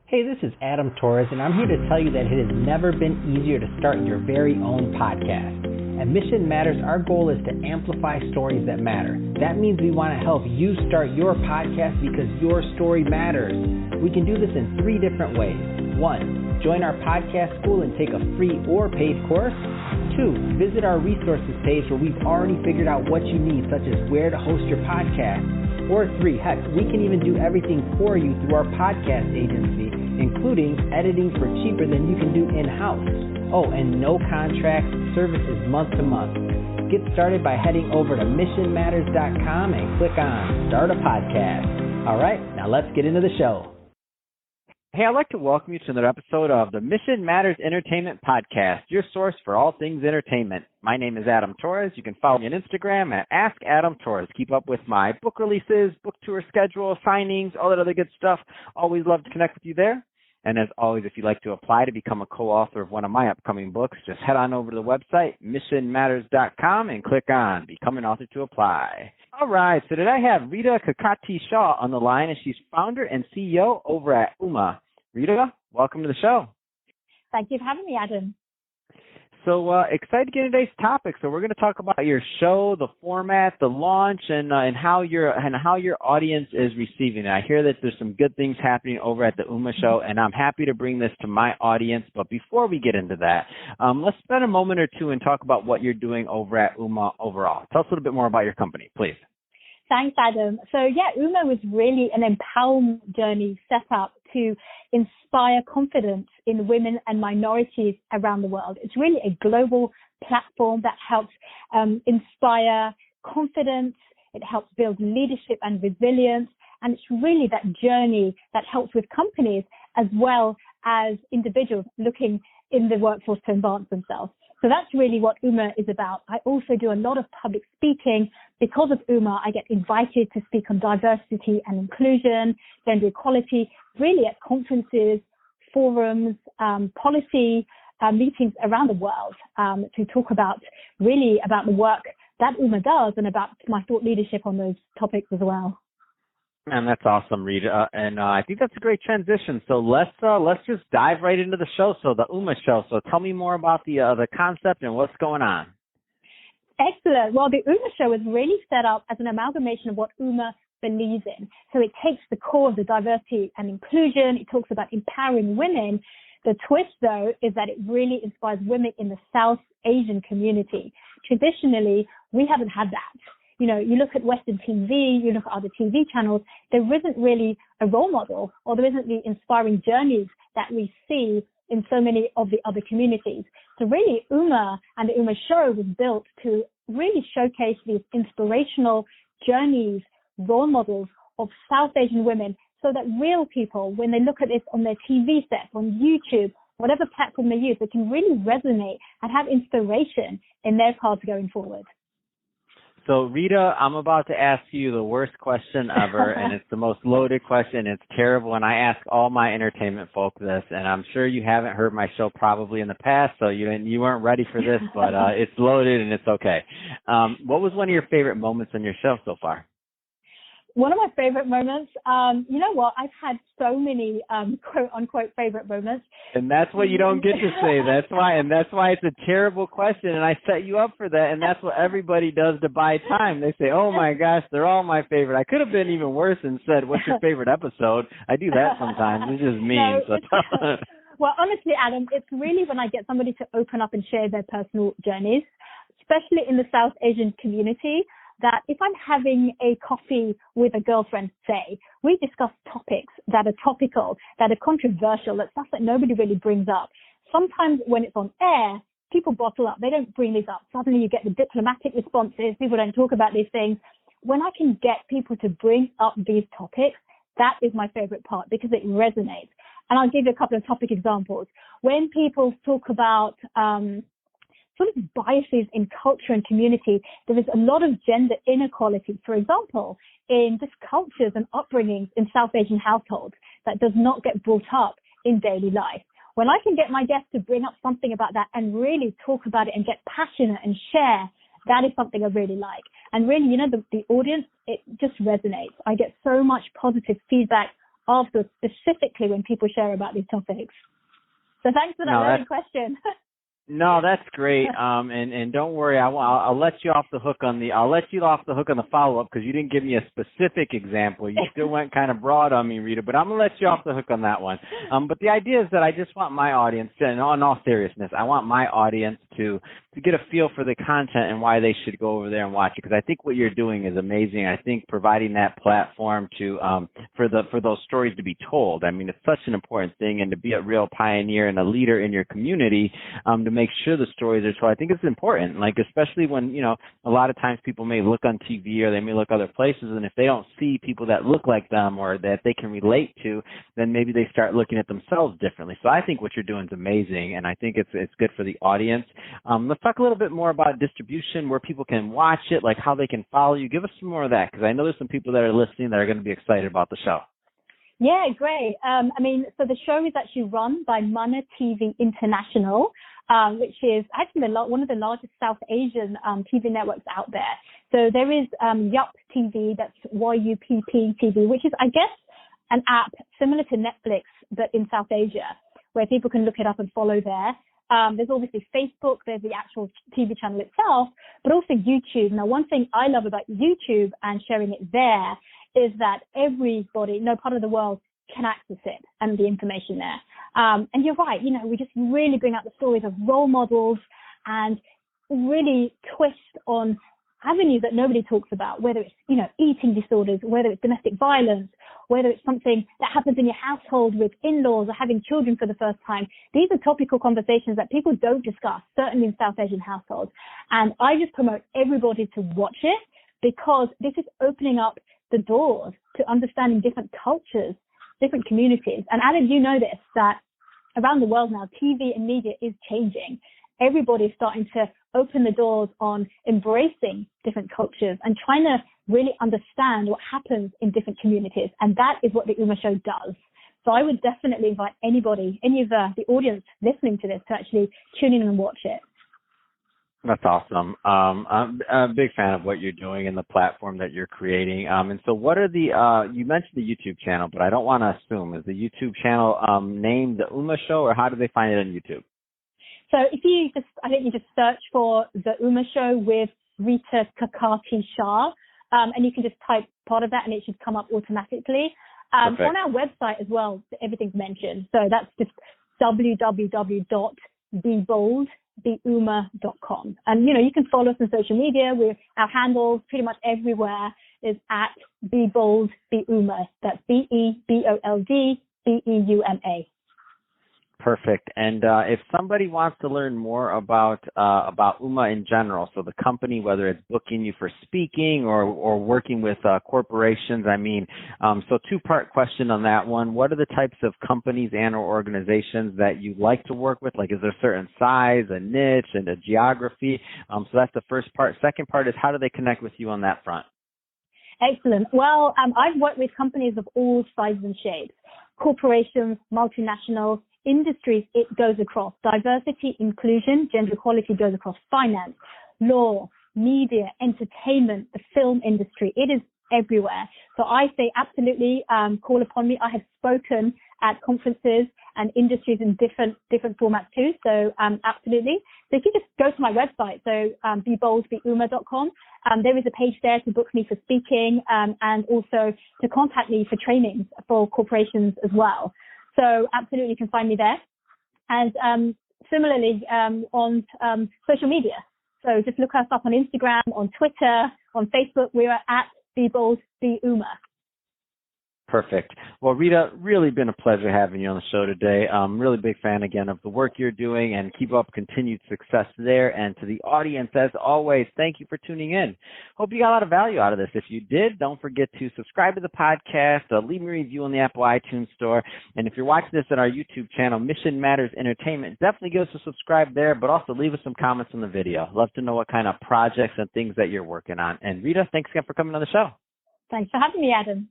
Hey, this is Adam Torres, and I'm here to tell you that it has never been easier to start your very own podcast. At Mission Matters, our goal is to amplify stories that matter. That means we want to help you start your podcast because your story matters. We can do this in 3 different ways. 1, join our podcast school and take a free or paid course. 2, visit our resources page where we've already figured out what you need, such as where to host your podcast. Or 3, heck, we can even do everything for you through our podcast agency, including editing for cheaper than you can do in-house. Oh, and no contract, service is month to month. Get started by heading over to missionmatters.com and click on Start a Podcast. All right, now let's get into the show. Hey, I'd like to welcome you to another episode of the Mission Matters Entertainment Podcast, your source for all things entertainment. My name is Adam Torres. You can follow me on Instagram at AskAdamTorres. Keep up with my book releases, book tour schedule, signings, all that other good stuff. Always love to connect with you there. And as always, if you'd like to apply to become a co-author of one of my upcoming books, just head on over to the website, missionmatters.com, and click on Become an Author to apply. All right, so today I have Rita Kakati-Shah on the line, and she's founder and CEO over at UMA. Rita, welcome to the show. Thank you for having me, Adam. So excited to get into today's topic. So we're going to talk about your show, the format, the launch, and how your audience is receiving it. I hear that there's some good things happening over at the UMA show, and I'm happy to bring this to my audience. But before we get into that, let's spend a moment or two and talk about what you're doing over at UMA overall. Tell us a little bit more about your company, please. Thanks, Adam. So, UMA was really an empowerment journey set up to inspire confidence in women and minorities around the world. It's really a global platform that helps inspire confidence. It helps build leadership and resilience. And it's really that journey that helps with companies as well as individuals looking in the workforce to advance themselves. So that's really what UMA is about. I also do a lot of public speaking. Because of UMA, I get invited to speak on diversity and inclusion, gender equality, really at conferences, forums, policy meetings around the world to talk about the work that UMA does and about my thought leadership on those topics as well. And that's awesome, Rita. And I think that's a great transition. So let's just dive right into the show. So the UMA show. So tell me more about the concept and what's going on. Excellent. Well, the UMA show is really set up as an amalgamation of what UMA believes in. So it takes the core of the diversity and inclusion. It talks about empowering women. The twist, though, is that it really inspires women in the South Asian community. Traditionally, we haven't had that. You know, you look at Western TV, you look at other TV channels, there isn't really a role model, or there isn't the inspiring journeys that we see in so many of the other communities. So really, UMA and the UMA show was built to really showcase these inspirational journeys, role models of South Asian women, so that real people, when they look at this on their TV sets, on YouTube, whatever platform they use, they can really resonate and have inspiration in their paths going forward. So, Rita, I'm about to ask you the worst question ever, and it's the most loaded question. It's terrible, and I ask all my entertainment folk this, and I'm sure you haven't heard my show probably in the past, so you weren't ready for this, but it's loaded, and it's okay. What was one of your favorite moments on your show so far? One of my favorite moments, you know what? I've had so many quote-unquote favorite moments. And that's what you don't get to say. That's why it's a terrible question, and I set you up for that, and that's what everybody does to buy time. They say, oh, my gosh, they're all my favorite. I could have been even worse and said, what's your favorite episode? I do that sometimes. It's just mean. No, well, honestly, Adam, it's really when I get somebody to open up and share their personal journeys, especially in the South Asian community, that if I'm having a coffee with a girlfriend, say, we discuss topics that are topical, that are controversial, that stuff that nobody really brings up. Sometimes when it's on air, people bottle up. They don't bring these up. Suddenly you get the diplomatic responses. People don't talk about these things. When I can get people to bring up these topics, that is my favorite part because it resonates. And I'll give you a couple of topic examples. When people talk about sort of biases in culture and community, there is a lot of gender inequality, for example, in just cultures and upbringings in South Asian households that does not get brought up in daily life. When I can get my guests to bring up something about that and really talk about it and get passionate and share, that is something I really like. And really, you know, the audience, it just resonates. I get so much positive feedback afterwards, specifically when people share about these topics. So thanks for that lovely question. No, that's great. And don't worry, I'll let you off the hook on the follow up because you didn't give me a specific example. You still went kind of broad on me, Rita, but I'm gonna let you off the hook on that one. But the idea is that I just want my audience, in all seriousness, I want my audience to get a feel for the content and why they should go over there and watch it, because I think what you're doing is amazing. I think providing that platform to for those stories to be told. I mean, it's such an important thing, and to be a real pioneer and a leader in your community to make sure the stories are told. I think it's important, like especially when, you know, a lot of times people may look on TV or they may look other places, and if they don't see people that look like them or that they can relate to, then maybe they start looking at themselves differently. So I think what you're doing is amazing, and I think it's good for the audience. Let's talk a little bit more about distribution, where people can watch it, like how they can follow you. Give us some more of that, because I know there's some people that are listening that are going to be excited about the show. Yeah, great. So the show is actually run by Mana TV International, which is actually one of the largest South Asian TV networks out there. So there is Yup TV, that's YUPP TV, which is, I guess, an app similar to Netflix, but in South Asia, where people can look it up and follow there. There's obviously Facebook, there's the actual TV channel itself, but also YouTube. Now, one thing I love about YouTube and sharing it there is that everybody, no part of the world, can access it and the information there. And you're right, you know, we just really bring out the stories of role models and really twist on avenues that nobody talks about, whether it's, you know, eating disorders, whether it's domestic violence, whether it's something that happens in your household with in-laws or having children for the first time. These are topical conversations that people don't discuss, certainly in South Asian households. And I just promote everybody to watch it, because this is opening up the doors to understanding different cultures, different communities. And Adam, you know this, that around the world now, TV and media is changing. Everybody's starting to open the doors on embracing different cultures and trying to really understand what happens in different communities. And that is what the Uma Show does. So I would definitely invite anybody, any of the audience listening to this, to actually tune in and watch it. That's awesome. I'm a big fan of what you're doing and the platform that you're creating. And so what are you mentioned the YouTube channel, but I don't want to assume, is the YouTube channel named the Uma Show, or how do they find it on YouTube? So if I think you just search for the Uma Show with Rita Kakati-Shah, and you can just type part of that and it should come up automatically. On our website as well, everything's mentioned. So that's just www.beboldbeuma.com. And, you know, you can follow us on social media. Our handles pretty much everywhere is at beboldbeuma. That's BEBOLDBEUMA. Perfect. And if somebody wants to learn more about Uma in general, so the company, whether it's booking you for speaking or working with corporations, I mean, so two-part question on that one. What are the types of companies and or organizations that you like to work with? Like, is there a certain size, a niche, and a geography? So that's the first part. Second part is, how do they connect with you on that front? Excellent. Well, I've worked with companies of all sizes and shapes, corporations, multinationals, industries. It goes across diversity, inclusion, gender equality goes across finance, law, media, entertainment, the film industry. It is everywhere. So I say absolutely call upon me. I have spoken at conferences and industries in different formats too. So absolutely. So if you just go to my website, so beboldbeuma.com, there is a page there to book me for speaking and also to contact me for trainings for corporations as well. So absolutely you can find me there. And similarly on social media. So just look us up on Instagram, on Twitter, on Facebook. We are at beboldbeuma. Perfect. Well, Rita, really been a pleasure having you on the show today. I'm really big fan, again, of the work you're doing, and keep up continued success there. And to the audience, as always, thank you for tuning in. Hope you got a lot of value out of this. If you did, don't forget to subscribe to the podcast, leave me a review on the Apple iTunes Store. And if you're watching this on our YouTube channel, Mission Matters Entertainment, definitely give us a subscribe there, but also leave us some comments on the video. Love to know what kind of projects and things that you're working on. And Rita, thanks again for coming on the show. Thanks for having me, Adam.